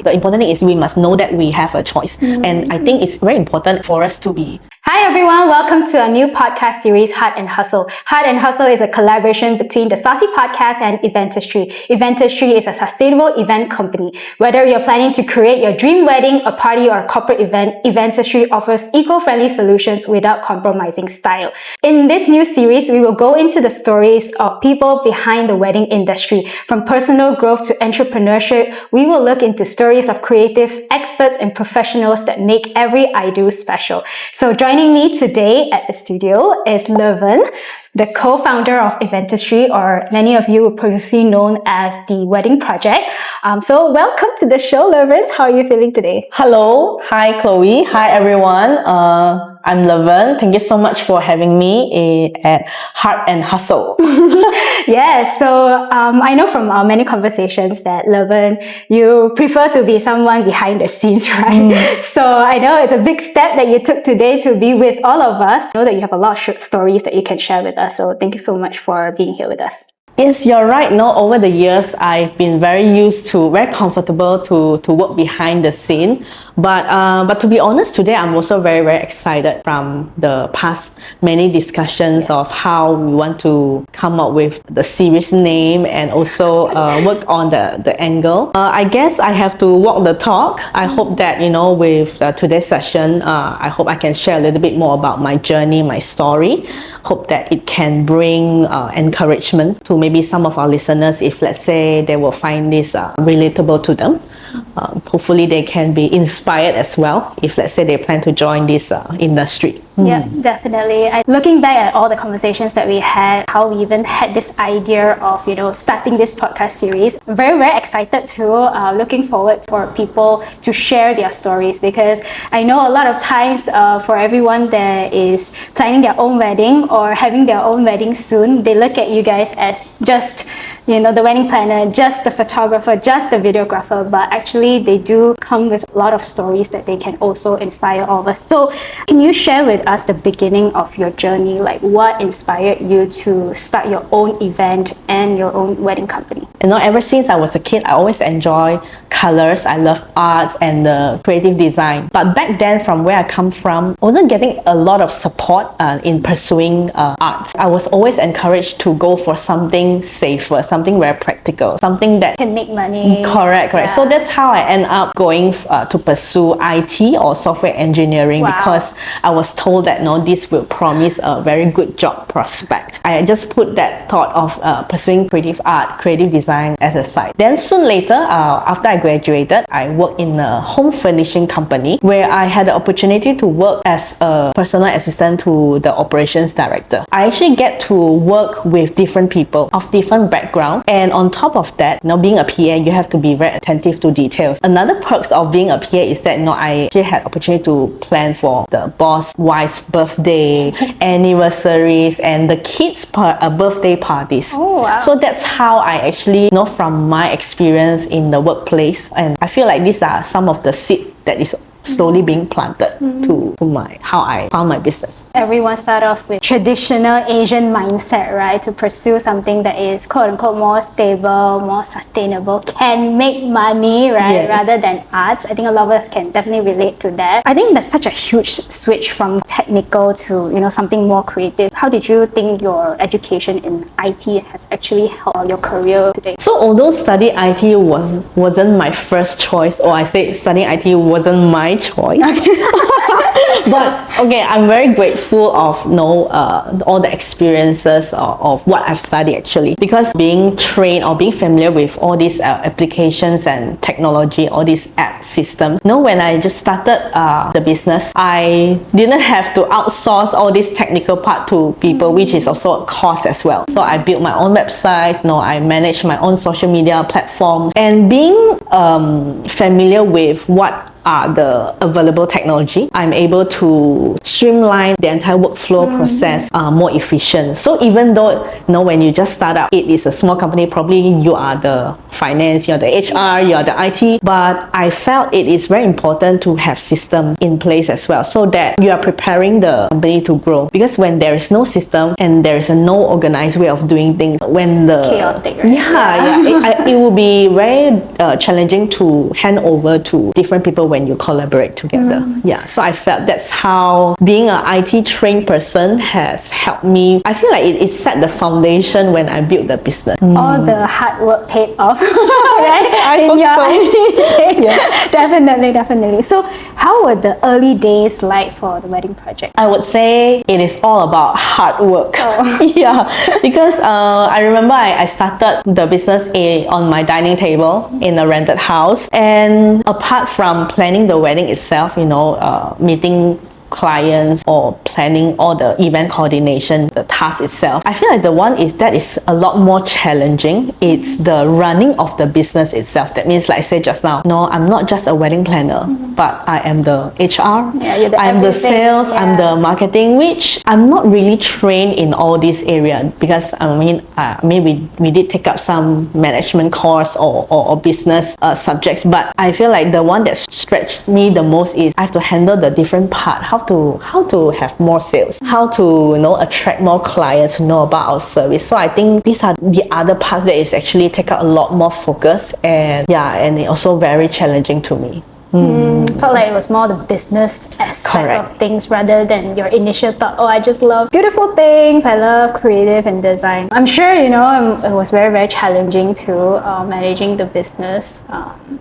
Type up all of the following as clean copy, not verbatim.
The important thing is we must know that we have a choice. And I think it's very important for us to be. Hi everyone, welcome to a new podcast series, Heart and Hustle. Heart and Hustle is a collaboration between the Saucy podcast and Eventistry. Eventistry is a sustainable event company. Whether you're planning to create your dream wedding, a party, or a corporate event, Eventistry offers eco-friendly solutions without compromising style. In this new series, we will go into the stories of people behind the wedding industry. From personal growth to entrepreneurship, we will look into stories of creatives, experts, and professionals that make every I do special. So joining me today at the studio is Laverne, the co-founder of Eventistry, or many of you previously known as the Wedding Project. So welcome to the show, Laverne. How are you feeling today? Hello. Hi, Chloe. Hi, everyone. I'm Laverne. Thank you so much for having me at Heart and Hustle. Yes, so I know from our many conversations that Laverne, you prefer to be someone behind the scenes, right? So I know it's a big step that you took today to be with all of us. I know that you have a lot of stories that you can share with us. So thank you so much for being here with us. Yes, you're right. No, over the years, I've been very comfortable to work behind the scene. But to be honest, today I'm also very, very excited from the past many discussions of how we want to come up with the series name and also work on the angle. I guess I have to walk the talk. I hope that, with today's session, I hope I can share a little bit more about my journey, my story. Hope that it can bring encouragement to maybe some of our listeners if, let's say, they will find this relatable to them. Hopefully they can be inspired as well if, let's say, they plan to join this industry. Yeah, definitely. Looking back at all the conversations that we had, how we even had this idea of, starting this podcast series, I'm very, very excited to looking forward for people to share their stories, because I know a lot of times for everyone that is planning their own wedding or having their own wedding soon, they look at you guys as just the wedding planner, just the photographer, just the videographer, but actually they do come with a lot of stories that they can also inspire all of us. So can you share with us the beginning of your journey, like what inspired you to start your own event and your own wedding company? Ever since I was a kid, I always enjoy colors. I love arts and creative design. But back then, from where I come from, I wasn't getting a lot of support in pursuing arts. I was always encouraged to go for something safer, something very practical, something that can make money. Correct. Yeah. So that's how I end up going to pursue IT or software engineering. Wow. Because I was told that this will promise a very good job prospect. I just put that thought of pursuing creative art, creative design as a side. Then soon later, after I graduated, I worked in a home furnishing company where I had the opportunity to work as a personal assistant to the operations director. I actually get to work with different people of different backgrounds, and on top of that, being a PA, you have to be very attentive to details. Another perks of being a PA is that I actually had opportunity to plan for the boss wife's birthday, anniversaries, and the kids' birthday parties. Oh, wow. So that's how I actually from my experience in the workplace, and I feel like these are some of the seed that is slowly being planted to how I found my business. Everyone start off with traditional Asian mindset, right? To pursue something that is quote unquote more stable, more sustainable, can make money, right? Yes. Rather than arts. I think a lot of us can definitely relate to that. I think that's such a huge switch from technical to, something more creative. How did you think your education in IT has actually helped your career today? So although studying IT wasn't my first choice, or I say studying IT wasn't my choice. But okay, I'm very grateful of all the experiences of what I've studied actually, because being trained or being familiar with all these applications and technology, all these app systems. When I just started the business, I didn't have to outsource all this technical part to people, which is also a cost as well. So I built my own websites. I manage my own social media platforms, and being familiar with what are the available technology, I'm able to streamline the entire workflow process more efficient. So even though when you just start up, it is a small company, probably you are the finance, you're the HR, you're the IT, but I felt it is very important to have system in place as well, so that you are preparing the company to grow. Because when there is no system and there is a no organized way of doing things, when the chaotic, right? it will be very challenging to hand over to different people when you collaborate together. So I felt that's how being an IT trained person has helped me. I feel like it set the foundation when I built the business. All the hard work paid off, right? I hope so. Definitely. So how were the early days like for the wedding project? I would say it is all about hard work. Because I remember I started the business on my dining table in a rented house, and apart from planning the wedding itself, meeting clients or planning all the event coordination, the task itself, I feel like the one that is a lot more challenging. It's the running of the business itself. That means, like I said just now, no, I'm not just a wedding planner, but I am the HR, I'm the sales, I'm the marketing, which I'm not really trained in all these areas, because maybe we did take up some management course or business subjects, but I feel like the one that stretched me the most is I have to handle the different part, how to have more sales, how to attract more clients to know about our service. So I think these are the other parts that is actually take up a lot more focus, and it also very challenging to me. Felt like it was more the business aspect of things rather than your initial thought, oh, I just love beautiful things, I love creative and design. I'm sure it was very, very challenging to managing the business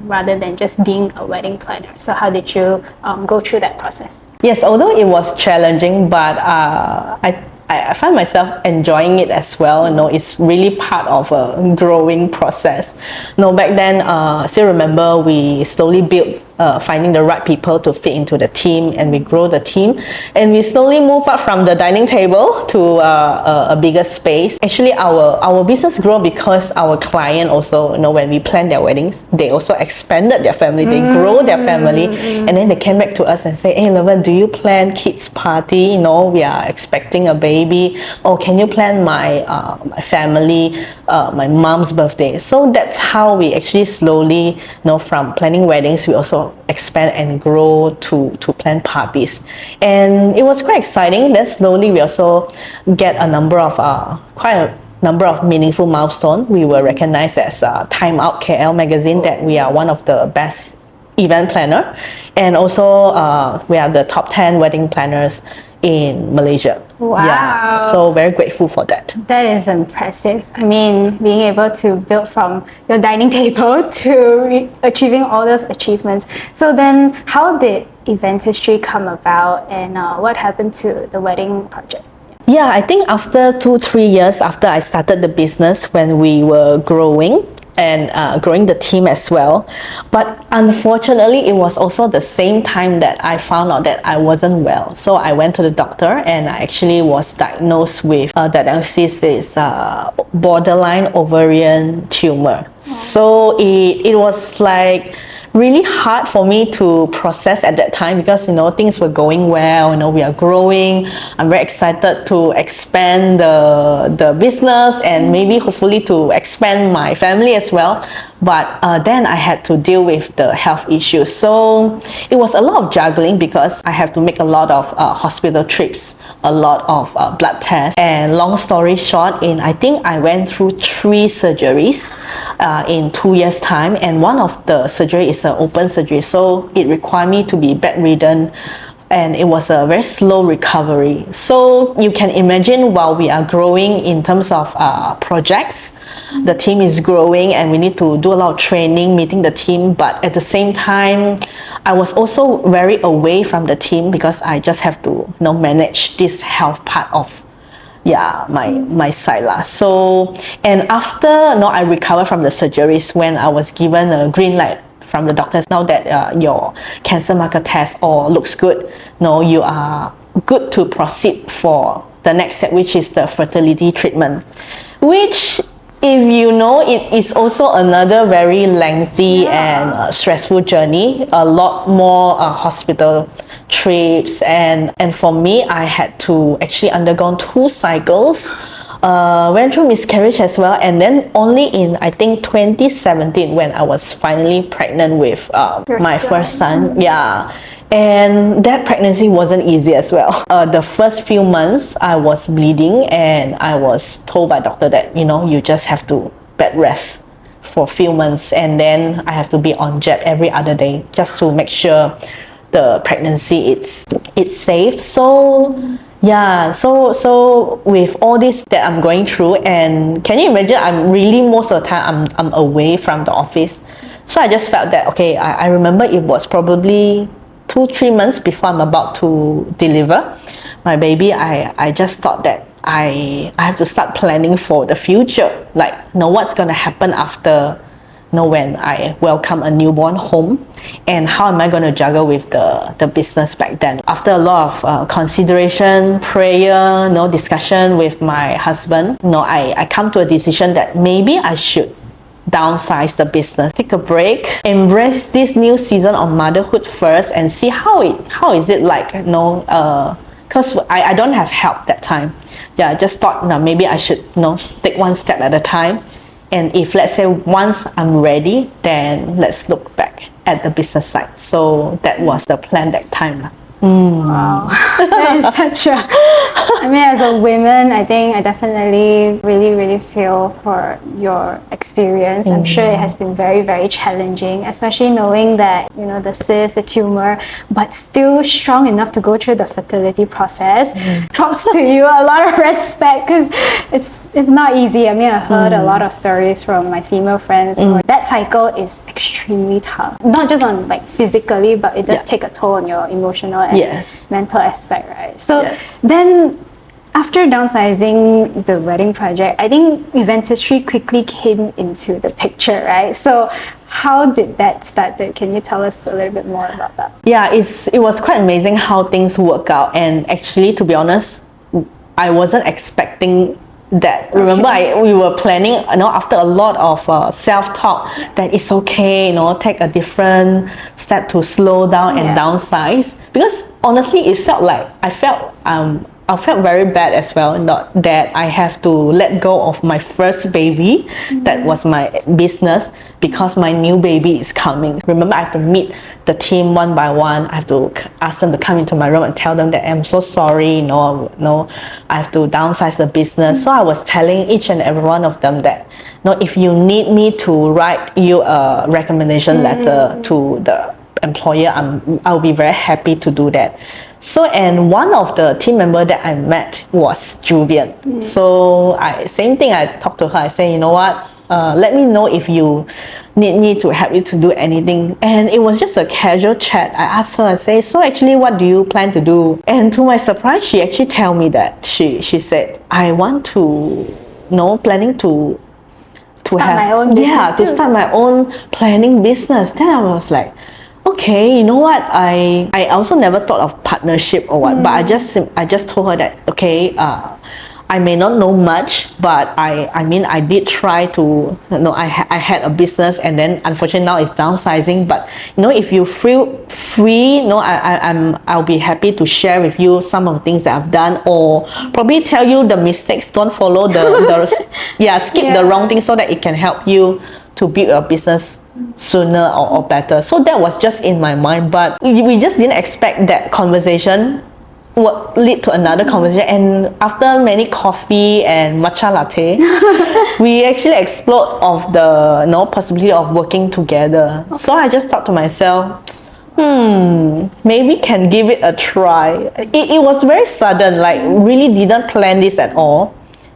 rather than just being a wedding planner. So how did you go through that process? Yes, although it was challenging, but I find myself enjoying it as well. It's really part of a growing process. Back then, I still remember we slowly built finding the right people to fit into the team, and we grow the team, and we slowly move up from the dining table to a bigger space. Actually, our business grew because our client also, when we planned their weddings, they also expanded their family, they grow their family, and then they came back to us and say, hey Laverne, do you plan kids party? We are expecting a baby. Oh, can you plan my family, my mom's birthday? So that's how we actually slowly, from planning weddings, we also expand and grow to plan parties. And it was quite exciting. Then slowly we also get a number of quite a number of meaningful milestones. We were recognized as Time Out KL magazine that we are one of the best event planner, and also we are the top 10 wedding planners in Malaysia. Wow. So very grateful for that. That is impressive. Being able to build from your dining table to achieving all those achievements. So then how did Eventistry come about, and what happened to the wedding project? I think after 2-3 years after I started the business, when we were growing and growing the team as well. But unfortunately, it was also the same time that I found out that I wasn't well. So I went to the doctor, and I actually was diagnosed with the diagnosis is borderline ovarian tumor. So it was like really hard for me to process at that time, because things were going well, we are growing, I'm very excited to expand the business and maybe hopefully to expand my family as well. But then I had to deal with the health issues, so it was a lot of juggling, because I have to make a lot of hospital trips, a lot of blood tests, and long story short, I think I went through 3 surgeries in 2 years time, and one of the surgery is an open surgery, so it required me to be bedridden, and it was a very slow recovery. So you can imagine, while we are growing in terms of projects, the team is growing and we need to do a lot of training, meeting the team, but at the same time I was also very away from the team, because I just have to manage this health part of my side lah. So, and after I recovered from the surgeries, when I was given a green light from the doctors, now that your cancer marker test all looks good, you are good to proceed for the next step, which is the fertility treatment, which if you know, it is also another very lengthy and stressful journey. A lot more hospital trips, and for me, I had to actually undergo 2 cycles. Went through miscarriage as well, and then only in I think 2017 when I was finally pregnant with my first son. Yeah. And that pregnancy wasn't easy as well. The first few months I was bleeding, and I was told by doctor that you just have to bed rest for a few months, and then I have to be on jet every other day just to make sure the pregnancy it's safe. So yeah, so with all this that I'm going through, and can you imagine, I'm really most of the time I'm away from the office. So I just felt that okay, I remember it was probably 2-3 months before I'm about to deliver my baby. I just thought that I have to start planning for the future, like what's gonna happen after when I welcome a newborn home, and how am I going to juggle with the business back then. After a lot of consideration, prayer, discussion with my husband, I come to a decision that maybe I should downsize the business, take a break, embrace this new season of motherhood first, and see how is it like, because I don't have help that time. Yeah, I just thought maybe I should take one step at a time. And if let's say once I'm ready, then let's look back at the business side. So that was the plan that time. Wow, that is such a... I mean, as a woman, I think I definitely really feel for your experience. I'm sure it has been very, very challenging, especially knowing that, the cyst, the tumor, but still strong enough to go through the fertility process. Props to you, a lot of respect, because it's not easy. I mean, I heard a lot of stories from my female friends where that cycle is extremely tough. Not just on physically, but it does take a toll on your emotional and mental aspect, right? So then after downsizing the wedding project, I think Eventistry quickly came into the picture, right? So how did that start? Can you tell us a little bit more about that? Yeah, it was quite amazing how things work out, and actually, to be honest, I wasn't expecting that. Remember, we were planning, after a lot of self-talk, that it's okay, take a different step to slow down and downsize. Because honestly, it felt like I felt very bad as well, not that I have to let go of my first baby, that was my business, because my new baby is coming. Remember, I have to meet the team one by one. I have to ask them to come into my room and tell them that I'm so sorry, I have to downsize the business. So I was telling each and every one of them that, if you need me to write you a recommendation letter to the employer, I'll be very happy to do that. So, and one of the team member that I met was Julian. So same thing, I talked to her. I say, you know what, let me know if you need me to help you to do anything. And it was just a casual chat. I asked her, I say, so actually what do you plan to do? And to my surprise, she actually tell me that she said, I want to planning to start my own business to start my own planning business. Then I was like, okay, you know what, I also never thought of partnership or what, but I just told her that, okay, I may not know much, but I mean, I did try to, I had a business, and then unfortunately now it's downsizing. But if you feel free, I'll be happy to share with you some of the things that I've done, or probably tell you the mistakes. Don't follow skip the wrong thing, so that it can help you to build your business sooner or better. So that was just in my mind, but we just didn't expect that conversation would lead to another conversation. And after many coffee and matcha latte, we actually explored of the possibility of working together. So I just thought to myself, maybe can give it a try. It was very sudden, like really didn't plan this at all.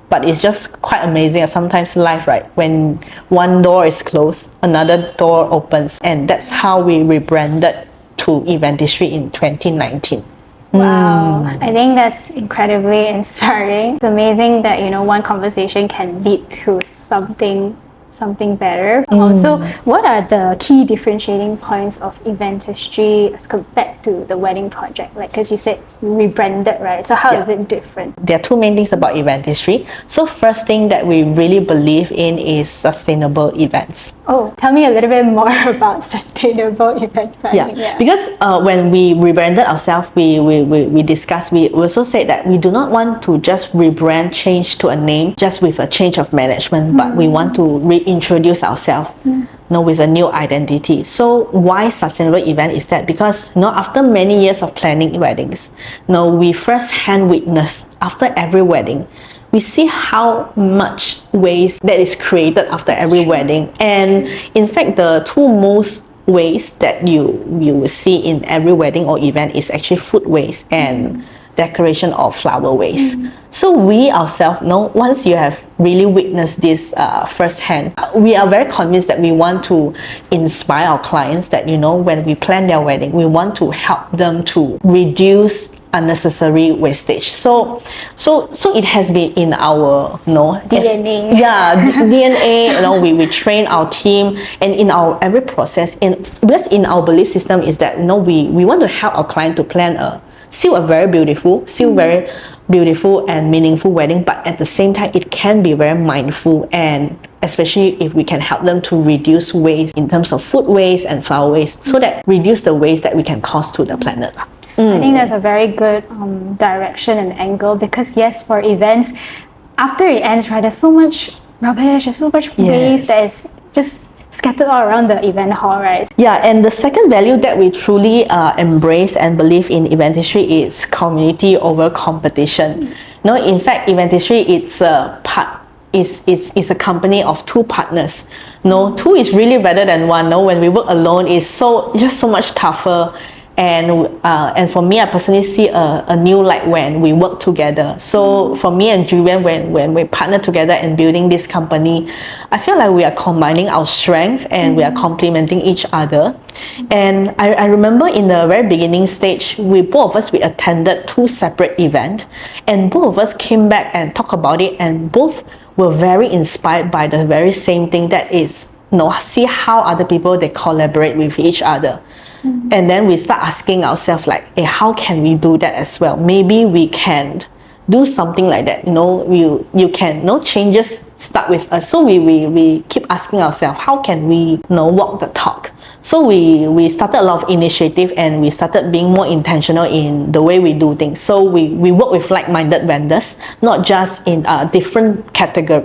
But it's just quite amazing. Sometimes life, right? When one door is closed, another door opens. And that's how we rebranded to Eventistry in 2019. Wow, I think that's incredibly inspiring. It's amazing that, one conversation can lead to something something better. So what are the key differentiating points of Eventistry as compared to the wedding project? Like, because you said you rebranded, right? So how is it different? There are two main things about Eventistry. So first thing that we really believe in is sustainable events. Oh, tell me a little bit more about sustainable event planning. Because when we rebranded ourselves, we discussed, we also said that we do not want to just rebrand, change to a name just with a change of management, but we want to reintroduce ourselves with a new identity. So why sustainable event is that? Because after many years of planning weddings, we first-hand witness after every wedding, we see how much waste that is created after every wedding. And in fact, the two most waste that you will see in every wedding or event is actually food waste and decoration of flower waste. So we ourselves, once you have really witnessed this firsthand, we are very convinced that we want to inspire our clients that, when we plan their wedding, we want to help them to reduce unnecessary wastage. So it has been in our DNA. DNA. We train our team, and in our every process, because in our belief system is that we want to help our client to plan still very beautiful and meaningful wedding, but at the same time it can be very mindful, and especially if we can help them to reduce waste in terms of food waste and flower waste, so that reduce the waste that we can cause to the planet. I think that's a very good direction and angle, because yes, for events, after it ends, right, there's so much rubbish, there's so much waste that is just scattered all around the event hall, right? Yeah, and the second value that we truly embrace and believe in Eventistry is community over competition. In fact, Eventistry it's a company of two partners. Two is really better than one. When we work alone, it's just so much tougher. And for me, I personally see a new light when we work together. So for me and Julian, when we partner together in building this company, I feel like we are combining our strength and we are complementing each other. And I remember in the very beginning stage, both of us attended two separate events, and both of us came back and talked about it, and both were very inspired by the very same thing, that is, see how other people, they collaborate with each other. And then we start asking ourselves like, hey, how can we do that as well? Maybe we can do something like that. You can, changes start with us. So we keep asking ourselves, how can we walk the talk? So we started a lot of initiative, and we started being more intentional in the way we do things. So we work with like-minded vendors, not just in different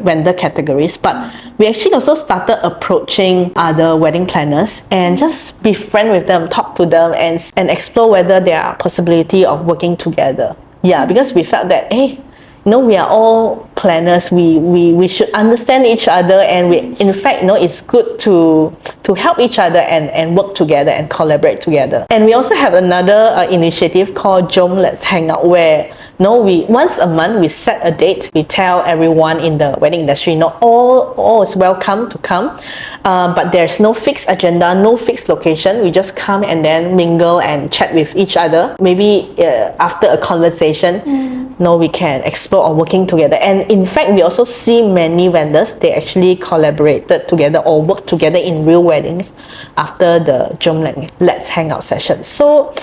vendor categories, but we actually also started approaching other wedding planners and just be friends with them, talk to them, and explore whether there are possibility of working together. Yeah, because we felt that, hey, we are all planners. We should understand each other, and in fact, it's good to help each other and work together and collaborate together. And we also have another initiative called Jom Let's Hang Out, where we once a month we set a date. We tell everyone in the wedding industry, all is welcome to come, but there's no fixed agenda, no fixed location. We just come and then mingle and chat with each other. Maybe after a conversation, we can explore or working together. And in fact, we also see many vendors, they actually collaborated together or worked together in real weddings after the Jom Let's Hang Out session. So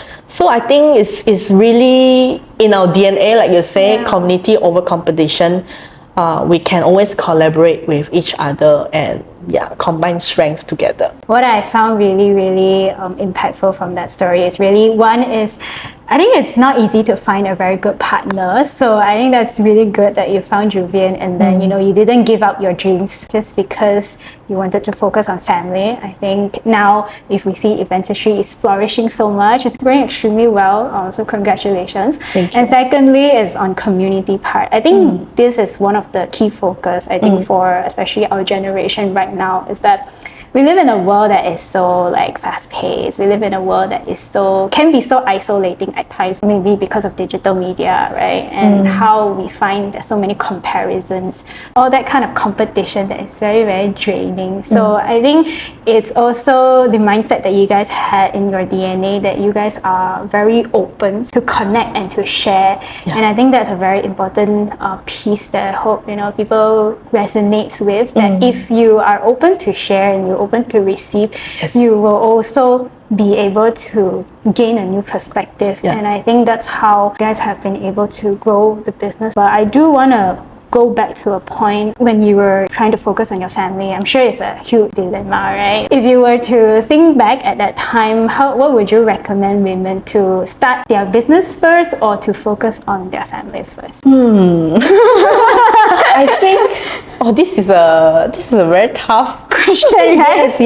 I think it's really in our DNA, like you say, community over competition. We can always collaborate with each other and combine strength together. What I found really, really impactful from that story is really, one is, I think it's not easy to find a very good partner. So I think that's really good that you found Juvian, and then, you didn't give up your dreams just because you wanted to focus on family. I think now, if we see Eventistry is flourishing so much, it's going extremely well. So congratulations. Thank you. And secondly is on community part. I think this is one of the key focus, I think, for especially our generation right now, is that we live in a world that is so like fast paced. We live in a world that is can be so isolating at times, maybe because of digital media, right? And how we find there's so many comparisons, all that kind of competition that is very, very draining. So I think it's also the mindset that you guys had in your DNA, that you guys are very open to connect and to share. And I think that's a very important piece that I hope people resonates with, that if you are open to share and you're open to receive, you will also be able to gain a new perspective. And I think that's how you guys have been able to grow the business. But I do want to go back to a point when you were trying to focus on your family. I'm sure it's a huge dilemma, right? If you were to think back at that time, what would you recommend women to start their business first or to focus on their family first? I think this is a very tough question. Yes.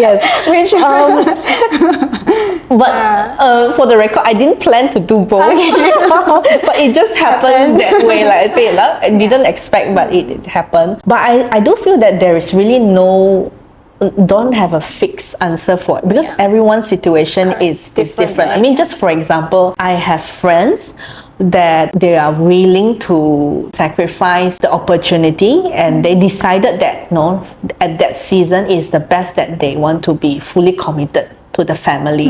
But for the record, I didn't plan to do both. But it just happened that way. Like I said, I didn't expect, but it happened. But I do feel that there is really don't have a fixed answer for it, because everyone's situation is different. Right? I mean, just for example, I have friends that they are willing to sacrifice the opportunity, and they decided that at that season is the best, that they want to be fully committed to the family.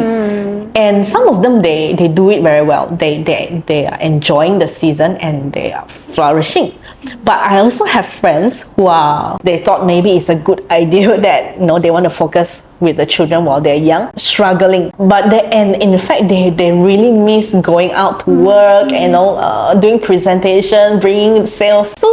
And some of them, they do it very well. They are enjoying the season and they are flourishing. But I also have friends who they thought maybe it's a good idea that they want to focus with the children while they're young, struggling. But in fact, they really miss going out to work, doing presentation, bringing sales. So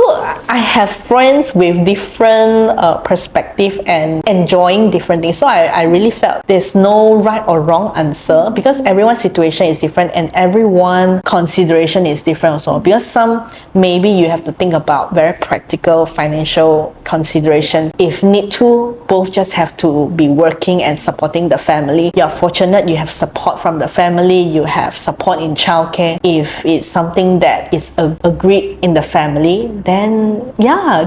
I have friends with different perspective and enjoying different things. So I really felt there's no right or wrong answer, because everyone's situation is different and everyone's consideration is different also. Because some, maybe you have to think about very practical financial considerations. If need to, both just have to be working and supporting the family. You're fortunate you have support from the family, you have support in childcare. If it's something that is agreed in the family, then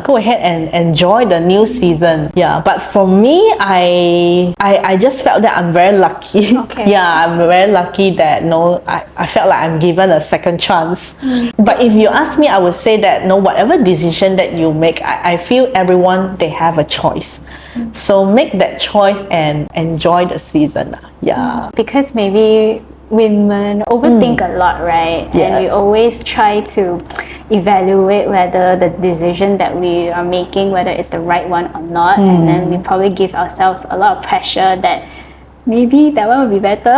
go ahead and enjoy the new season. But for me, I just felt that I'm very lucky. I'm very lucky that I felt like I'm given a second chance. But if you ask me, I would say that whatever decision that you make, I feel everyone, they have a choice. So make that choice and enjoy the season. Because maybe women overthink a lot, right? And we always try to evaluate whether the decision that we are making, whether it's the right one or not. And then we probably give ourselves a lot of pressure that maybe that one would be better.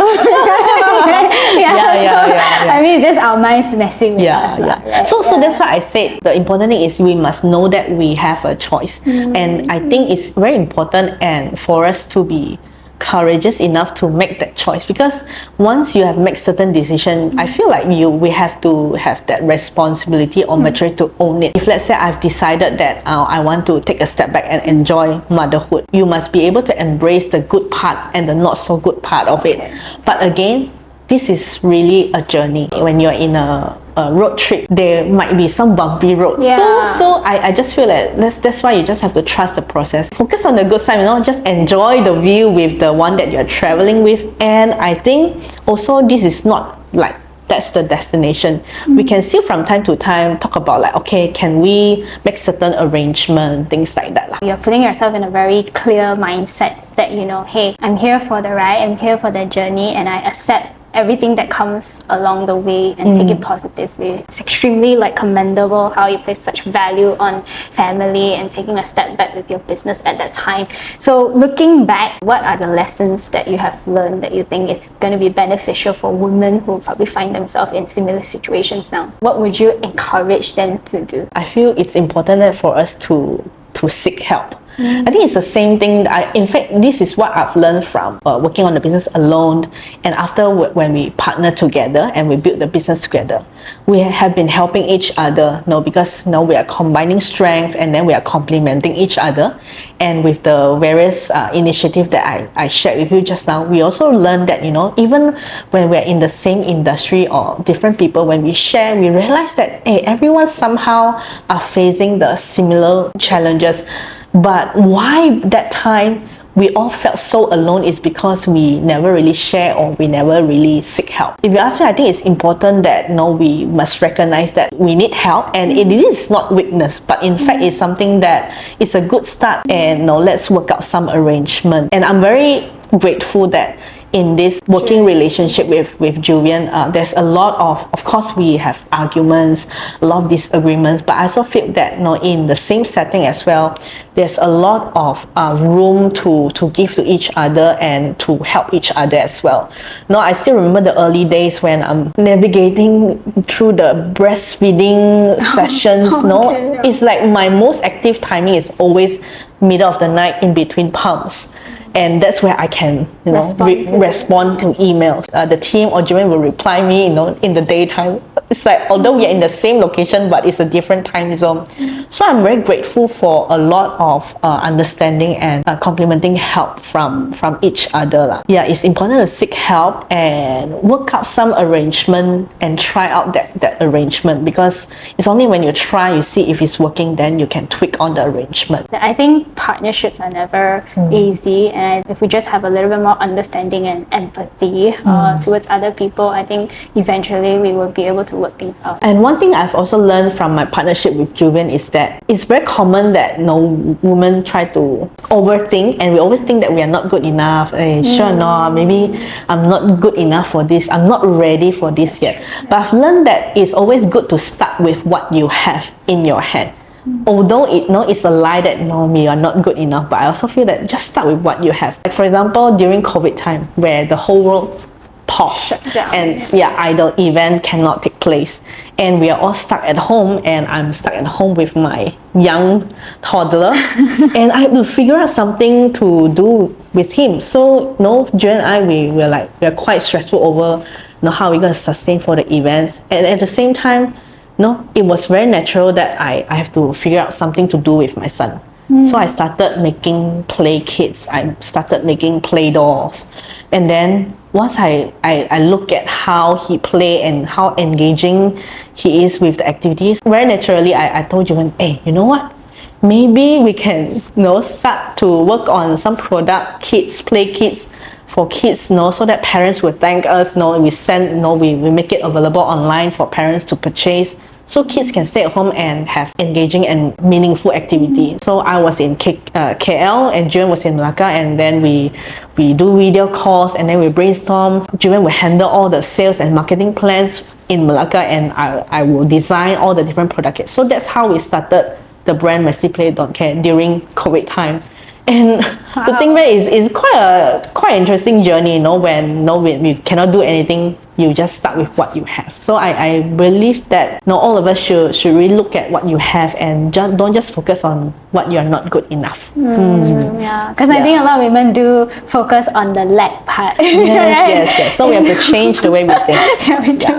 I mean, it's just our minds messing with us. Right? So that's why I said the important thing is we must know that we have a choice. And I think it's very important and for us to be courageous enough to make that choice, because once you have made certain decision, I feel like we have to have that responsibility or maturity to own it. If let's say I've decided that I want to take a step back and enjoy motherhood, you must be able to embrace the good part and the not so good part of it. But again, this is really a journey. When you're in a road trip, there might be some bumpy roads. So I just feel like that's why you just have to trust the process. Focus on the good side, just enjoy the view with the one that you're traveling with. And I think also this is not like that's the destination. We can still from time to time talk about like, okay, can we make certain arrangement, things like that. You're putting yourself in a very clear mindset that, hey, I'm here for the ride, I'm here for the journey, and I accept everything that comes along the way and take it positively. It's extremely commendable how you place such value on family and taking a step back with your business at that time. So looking back, what are the lessons that you have learned that you think is going to be beneficial for women who probably find themselves in similar situations now? What would you encourage them to do? I feel it's important for us to seek help. I think it's the same thing. In fact, this is what I've learned from working on the business alone, and after when we partner together and we build the business together, we have been helping each other. Because now we are combining strength and then we are complementing each other. And with the various initiatives that I shared with you just now, we also learned that even when we're in the same industry or different people, when we share, we realize that everyone somehow are facing the similar challenges. But why that time we all felt so alone is because we never really share or we never really seek help. If you ask me, I think it's important that we must recognize that we need help, and it is not weakness, but in fact it's something that is a good start, and let's work out some arrangement. And I'm very grateful that in this working relationship with Julian, there's a lot of course we have arguments, a lot of disagreements, but I also feel that in the same setting as well, there's a lot of room to give to each other and to help each other as well. I still remember the early days when I'm navigating through the breastfeeding sessions. It's like my most active timing is always middle of the night in between pumps. And that's where I can, respond to emails. The team or Julian will reply me, in the daytime. It's like, although we are in the same location, but it's a different time zone. So I'm very grateful for a lot of understanding and complementing help from each other. Yeah, it's important to seek help and work out some arrangement and try out that arrangement, because it's only when you try, you see if it's working, then you can tweak on the arrangement. I think partnerships are never easy. And if we just have a little bit more understanding and empathy towards other people, I think eventually we will be able to work things out. And one thing I've also learned from my partnership with Julian is that it's very common that women try to overthink, and we always think that we are not good enough. Maybe I'm not good enough for this, I'm not ready for this yet. But I've learned that it's always good to start with what you have in your hand. Although it's a lie that we are not good enough, but I also feel that just start with what you have. Like for example, during COVID time, where the whole world paused and idle event cannot take place, and we are all stuck at home, and I'm stuck at home with my young toddler, and I have to figure out something to do with him. So Julian and I, we're quite stressful over how we're going to sustain for the events, and at the same time, it was very natural that I have to figure out something to do with my son. So I started making play kits, I started making play dolls. And then once I look at how he play and how engaging he is with the activities, very naturally I told you, hey, you know what? Maybe we can start to work on some product kits, play kits for kids, so that parents will thank us. We send, we make it available online for parents to purchase, so kids can stay at home and have engaging and meaningful activity. So I was in KL and Julian was in Malacca, and then we do video calls, and then we brainstorm. Julian will handle all the sales and marketing plans in Malacca, and I will design all the different product kits. So that's how we started the brand MessyPlay.care during COVID time. And the thing there is quite an interesting journey, when we cannot do anything, you just start with what you have. So I believe that all of us should really look at what you have and don't just focus on what you are not good enough. Because I think a lot of women do focus on the lack part. Yes. So we have to change the way we think.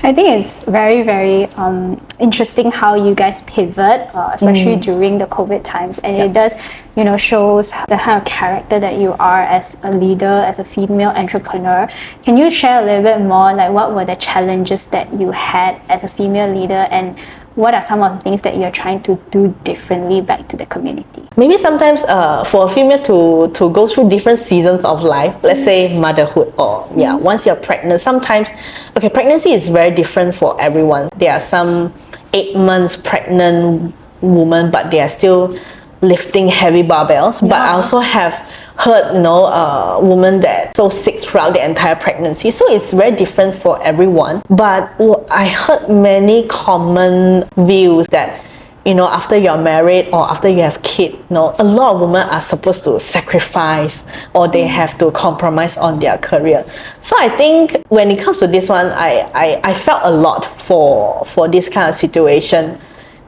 I think it's very, very interesting how you guys pivot, especially during the COVID times, and it does, shows the kind of character that you are as a leader, as a female entrepreneur. Can you share a little bit more, like what were the challenges that you had as a female leader, and what are some of the things that you're trying to do differently back to the community? Maybe sometimes for a female to go through different seasons of life, let's say motherhood, or once you're pregnant, sometimes, pregnancy is very different for everyone. There are some 8 months pregnant women, but they are still lifting heavy barbells. But I also have heard, women that so sick throughout the entire pregnancy. So it's very different for everyone. But I heard many common views that, after you're married or after you have kids, a lot of women are supposed to sacrifice, or they have to compromise on their career. So I think when it comes to this one, I felt a lot for this kind of situation.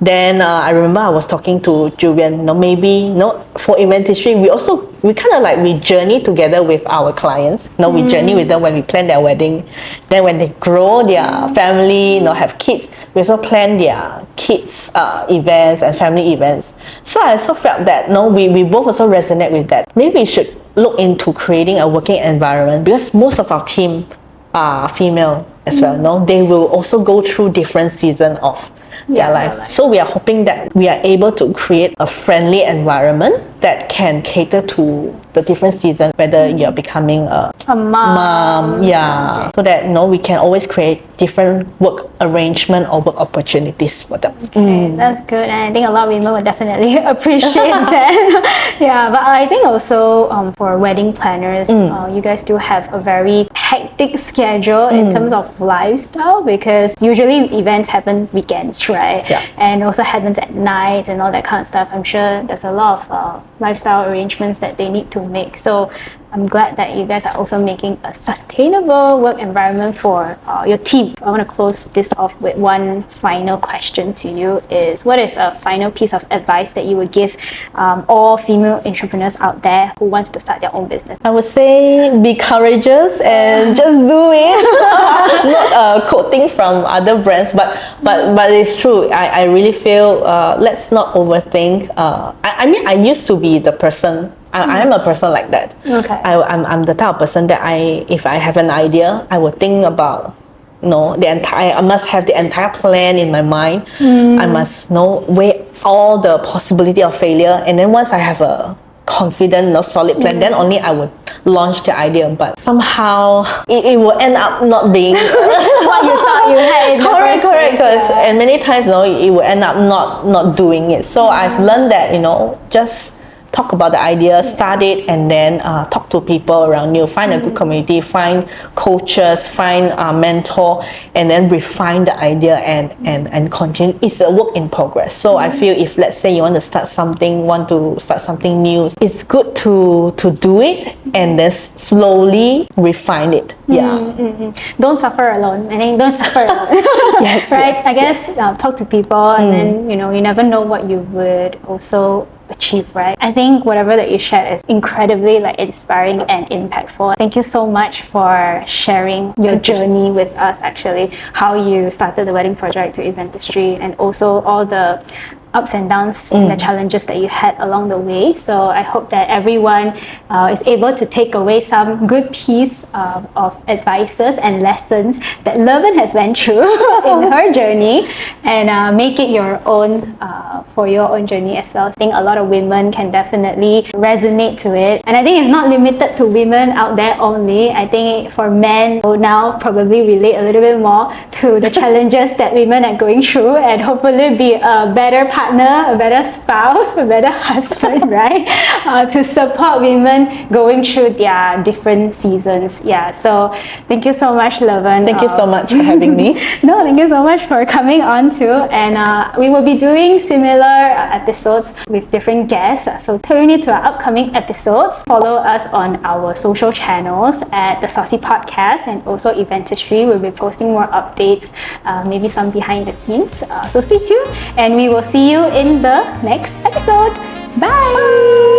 Then I remember I was talking to Julian, maybe for Eventistry, we kind of we journey together with our clients. We journey with them when we plan their wedding. Then when they grow their family, have kids, we also plan their kids events and family events. So I also felt that we both also resonate with that. Maybe we should look into creating a working environment, because most of our team are female as well. They will also go through different seasons of their life. So we are hoping that we are able to create a friendly environment that can cater to the different seasons, whether you're becoming a mom. Yeah. So that we can always create different work arrangement or work opportunities for them. Okay, that's good, and I think a lot of women would definitely appreciate that. Yeah, but I think also for wedding planners, you guys do have a very hectic schedule in terms of lifestyle, because usually events happen weekends, right? Yeah. And also happens at night and all that kind of stuff. I'm sure there's a lot of lifestyle arrangements that they need to make. So I'm glad that you guys are also making a sustainable work environment for your team. I want to close this off with one final question to you is, what is a final piece of advice that you would give all female entrepreneurs out there who wants to start their own business? I would say be courageous and just do it. Not quoting from other brands, but it's true. I really feel let's not overthink. I mean, I used to be the person. I'm a person like that. Okay. I'm the type of person that if I have an idea, I will think about I must have the entire plan in my mind. I must weigh all the possibility of failure, and then once I have a confident, solid plan, then only I would launch the idea. But somehow it will end up not being what you thought you had in the correct. first place. And many times, it will end up not doing it. So I've learned that just talk about the idea, start it, and then talk to people around you. Find a good community, find coaches, find a mentor, and then refine the idea and continue. It's a work in progress. So I feel if, let's say, you want to start something new, it's good to do it and then slowly refine it. Yeah. Don't suffer alone. I think don't suffer alone. Yes, right? yes, I guess talk to people, and then you never know what you would also achieve, right? I think whatever that you shared is incredibly inspiring and impactful. Thank you so much for sharing your journey with us, actually, how you started the wedding project to Eventistry, and also all the ups and downs and the challenges that you had along the way. So I hope that everyone is able to take away some good piece of advices and lessons that Laverne has went through in her journey, and make it your own for your own journey as well. I think a lot of women can definitely resonate to it, and I think it's not limited to women out there only. I think for men will now probably relate a little bit more to the challenges that women are going through, and hopefully be a better partner, a better spouse, a better husband, right? To support women going through their different seasons. Yeah, so thank you so much, Laverne. Thank you so much for having me. No, thank you so much for coming on too. And we will be doing similar episodes with different guests. So tune in to our upcoming episodes. Follow us on our social channels at the Saucy Podcast, and also Eventistry. We'll be posting more updates, maybe some behind the scenes. So stay tuned, and we will see you in the next episode. Bye!